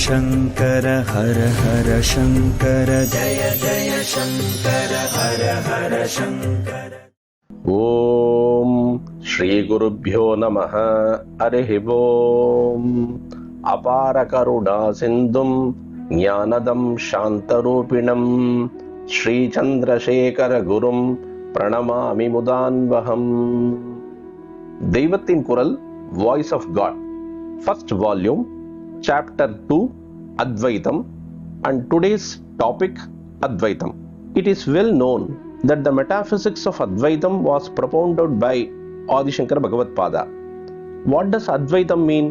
शङ्कर हर हर शङ्कर जय जय शङ्कर हर हर शङ्कर। ఓం శ్రీ గురుభ్యో నమః. హరి ఓం. అపార కరుణా సింధుం జ్ఞానదం శాంతరూపిణం శ్రీ చంద్రశేఖర గురుం ప్రణమామి ముదాన్వహం. Deivathin Kural, voice of God, first volume, chapter 2, Adhvaitham, and today's topic Adhvaitham. It is well known that the metaphysics of Adhvaitham was propounded by Adi Shankara Bhagavad Pada. What does Adhvaitham mean?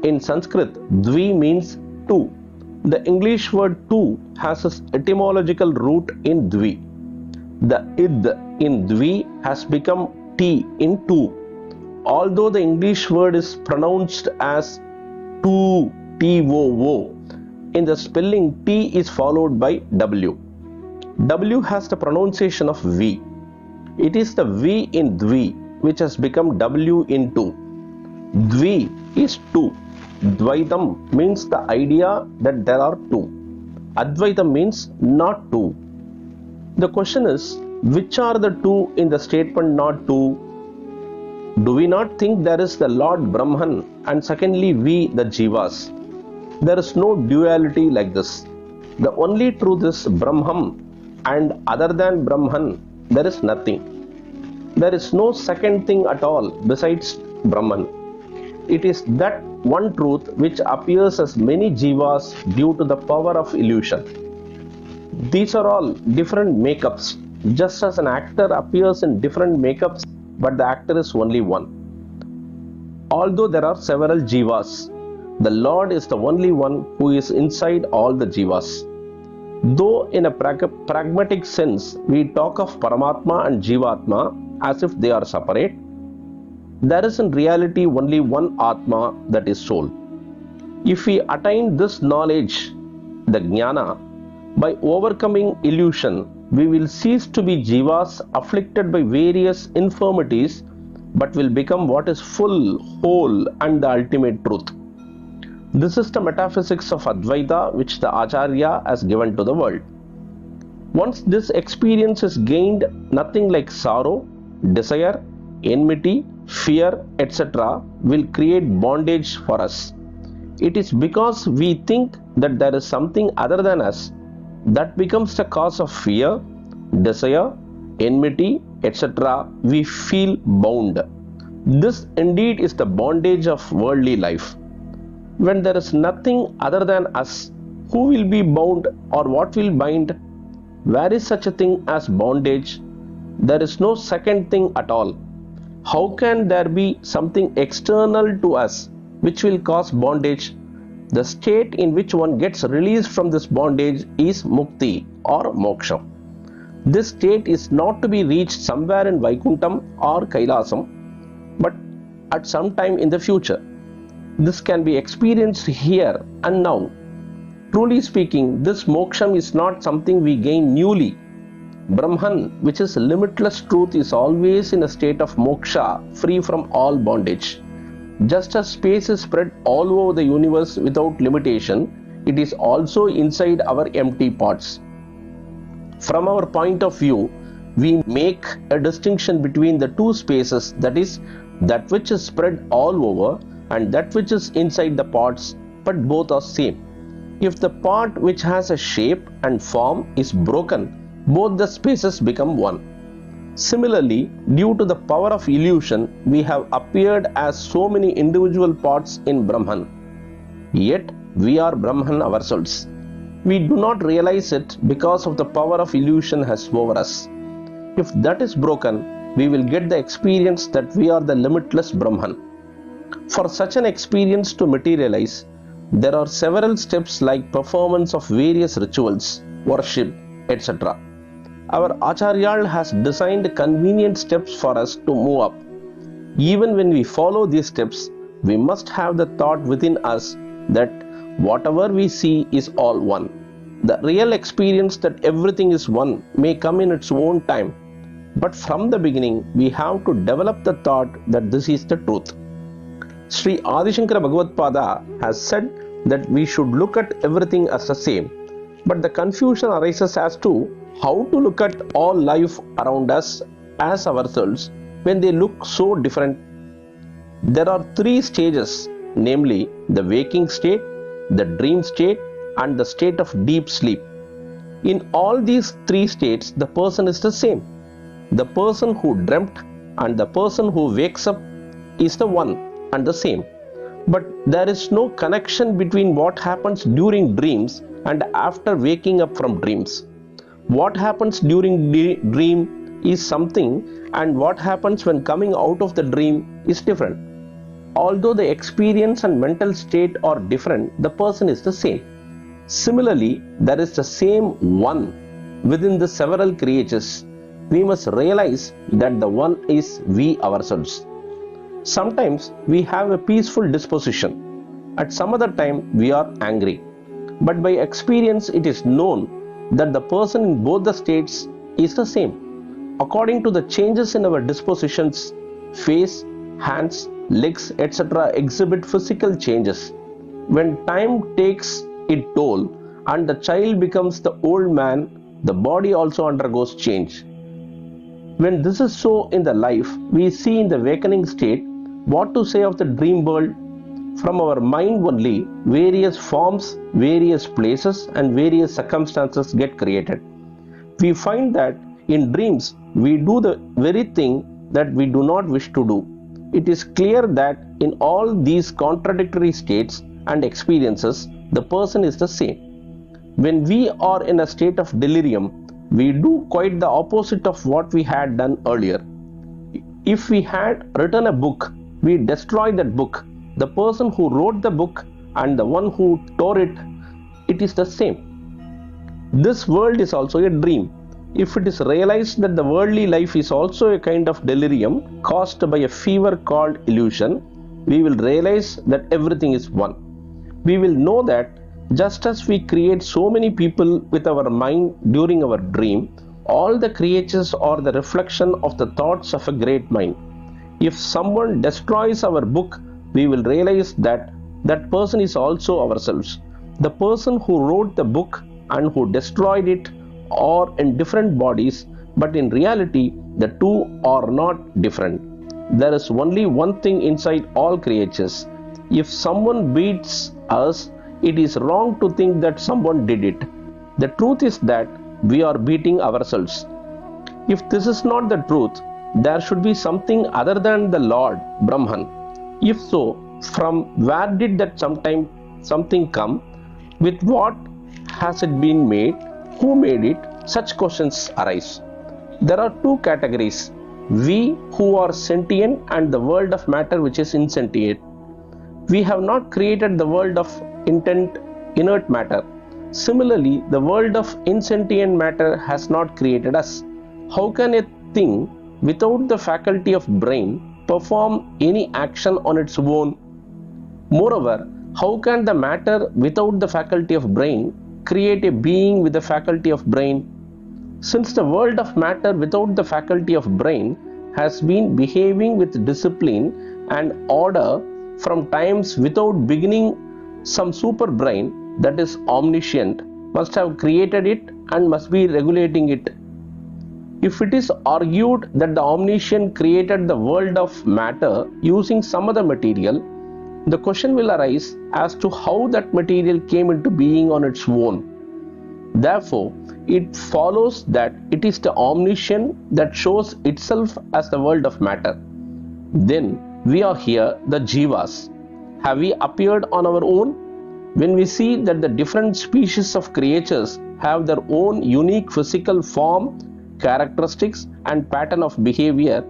In Sanskrit, Dvi means two. The English word two has its etymological root in Dvi. The id in Dvi has become T in two. Although the English word is pronounced as two, T-O-O, in the spelling T is followed by W. W has the pronunciation of V. It is the V in Dvi which has become W in two. Dvi is two. Dvaitham means the idea that there are two. Advaitham means not two. The question is, which are the two in the statement not two? Do we not think there is the Lord Brahman and secondly we the Jivas? There is no duality like this. The only truth is Brahman, and other than Brahman there is nothing. There is no second thing at all besides Brahman. It is that one truth which appears as many Jivas due to the power of illusion. These are all different makeups, just as an actor appears in different makeups, but the actor is only one. Although there are several Jivas, the Lord is the only one who is inside all the Jivas. Though in a pragmatic sense we talk of Paramathma and Jivatma as if they are separate, there is in reality only one Atma, that is soul. If we attain this knowledge, the Jnana, by overcoming illusion, we will cease to be Jivas afflicted by various infirmities, but will become what is full, whole, and the ultimate truth. This is the metaphysics of Advaita which the Acharya has given to the world. Once this experience is gained, nothing like sorrow, desire, enmity, fear, etc. will create bondage for us. It is because we think that there is something other than us that becomes the cause of fear, desire, enmity, etc. We feel bound. This indeed is the bondage of worldly life. When there is nothing other than us, who will be bound or what will bind? Where is such a thing as bondage? There is no second thing at all. How can there be something external to us which will cause bondage? The state in which one gets released from this bondage is mukti or moksha. This state is not to be reached somewhere in Vaikuntham or Kailasam, but at some time in the future. This can be experienced here and now. Truly speaking, this moksham is not something we gain newly. Brahman, which is limitless truth, is always in a state of moksha, free from all bondage. Just as space is spread all over the universe without limitation, it is also inside our empty pots. From our point of view, we make a distinction between the two spaces, that is, that which is spread all over and that which is inside the pots, but both are same. If the pot which has a shape and form is broken, both the spaces become one. Similarly, due to the power of illusion, we have appeared as so many individual parts in Brahman. Yet, we are Brahman ourselves. We do not realize it because of the power of illusion has over us. If that is broken, we will get the experience that we are the limitless Brahman. For such an experience to materialize, there are several steps like performance of various rituals, worship, etc. Our Acharya has designed convenient steps for us to move up. Even when we follow these steps, we must have the thought within us that whatever we see is all one. The real experience that everything is one may come in its own time, but from the beginning we have to develop the thought that this is the truth. Sri Adi Shankara Bhagavad Pada has said that we should look at everything as the same, but the confusion arises as to how to look at all life around us as ourselves when they look so different. There are three stages, namely the waking state, the dream state, and the state of deep sleep. In all these three states, the person is the same. The person who dreamt and the person who wakes up is the one and the same. But there is no connection between what happens during dreams and after waking up from dreams. What happens during the dream is something, and what happens when coming out of the dream is different. Although the experience and mental state are different, the person is the same. Similarly, there is the same one within the several creatures. We must realize that the one is we ourselves. Sometimes we have a peaceful disposition. At some other time we are angry. But by experience it is known that the person in both the states is the same. According to the changes in our dispositions, face, hands, legs, etc. exhibit physical changes. When time takes its toll and the child becomes the old man, the body also undergoes change. When this is so in the life, we see in the awakening state what to say of the dream world. From our mind only, various forms, various places and various circumstances get created. We find that in dreams, we do the very thing that we do not wish to do. It is clear that in all these contradictory states and experiences, the person is the same. When we are in a state of delirium, we do quite the opposite of what we had done earlier. If we had written a book, we destroy that book. The person who wrote the book and the one who tore it, it is the same. This world is also a dream. If it is realized that the worldly life is also a kind of delirium caused by a fever called illusion, we will realize that everything is one. We will know that just as we create so many people with our mind during our dream, all the creatures are the reflection of the thoughts of a great mind. If someone destroys our book, we will realize that that person is also ourselves. The person who wrote the book and who destroyed it are in different bodies, but in reality, the two are not different. There is only one thing inside all creatures. If someone beats us, it is wrong to think that someone did it. The truth is that we are beating ourselves. If this is not the truth, there should be something other than the Lord, Brahman. If so, from where did that something come? With what has it been made? Who made it? Such questions arise. There are two categories: we who are sentient and the world of matter which is insentient. We have not created the world of inert matter. Similarly, the world of insentient matter has not created us. How can a thing without the faculty of brain perform any action on its own? Moreover, how can the matter without the faculty of brain create a being with the faculty of brain? Since the world of matter without the faculty of brain has been behaving with discipline and order from times without beginning, some super brain that is omniscient must have created it and must be regulating it. If it is argued that the omniscient created the world of matter using some other material, the question will arise as to how that material came into being on its own. Therefore, it follows that it is the omniscient that shows itself as the world of matter. Then we are here, the jivas. Have we appeared on our own? When we see that the different species of creatures have their own unique physical form, characteristics and pattern of behavior,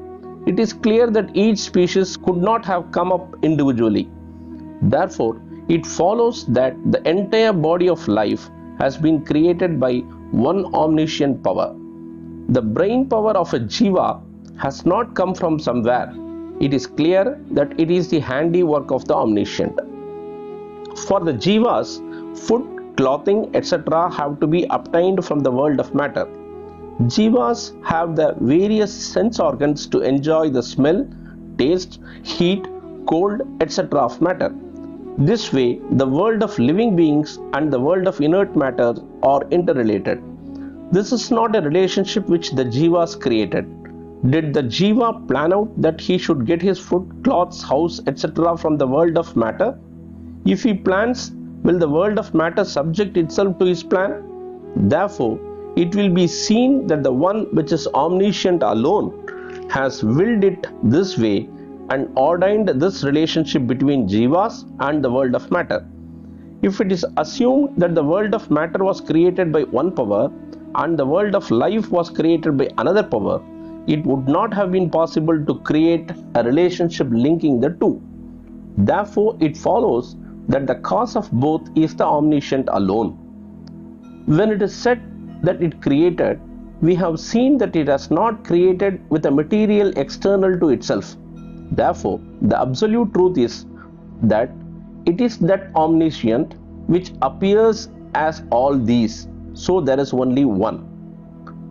it is clear that each species could not have come up individually. Therefore, it follows that the entire body of life has been created by one omniscient power. The brain power of a jiva has not come from somewhere. It is clear that it is the handiwork of the omniscient. For the jivas, food, clothing, etc. have to be obtained from the world of matter. Jivas have the various sense organs to enjoy the smell, taste, heat, cold, etc. of matter. This way, the world of living beings and the world of inert matter are interrelated. This is not a relationship which the Jivas created. Did the Jiva plan out that he should get his food, clothes, house, etc. from the world of matter? If he plans, will the world of matter subject itself to his plan? Therefore, it will be seen that the one which is omniscient alone has willed it this way and ordained this relationship between Jivas and the world of matter. If it is assumed that the world of matter was created by one power and the world of life was created by another power, it would not have been possible to create a relationship linking the two. Therefore, it follows that the cause of both is the omniscient alone. When it is said that it created, we have seen that it has not created with a material external to itself. Therefore, the absolute truth is that it is that omniscient which appears as all these, so there is only one.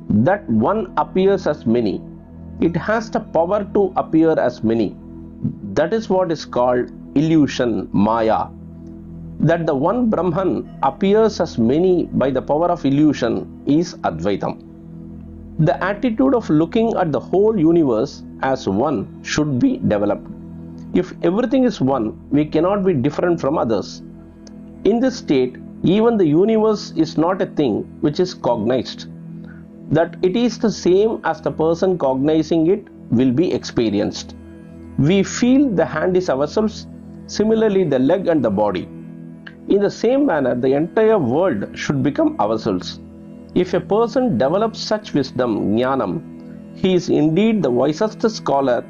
That one appears as many. It has the power to appear as many. That is what is called illusion, Maya. That the one Brahman appears as many by the power of illusion is Advaitam. The attitude of looking at the whole universe as one should be developed. If everything is one, we cannot be different from others. In this state, even the universe is not a thing which is cognized. That it is the same as the person cognizing it will be experienced. We feel the hand is ourselves, similarly the leg and the body. In the same manner, the entire world should become ourselves. If a person develops such wisdom, jnanam, he is indeed the wisest scholar,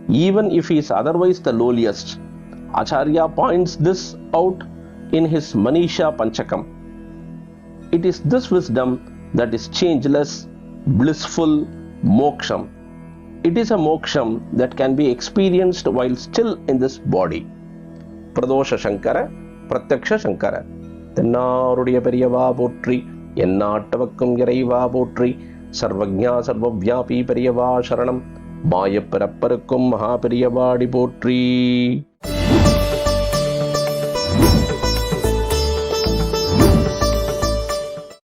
even if he is otherwise the lowliest. Acharya points this out in his Manisha Panchakam. It is this wisdom that is changeless, blissful, moksham. It is a moksham that can be experienced while still in this body. Pradosha Shankara, Pratyaksha Shankara. Tennarudiya Periyava Potri, Yennattavakkum Iraiva Potri, Sarvajna Sarvavyapi Periyava Sharanam, Mayaparapparukkum Mahaperiyavadi Potri.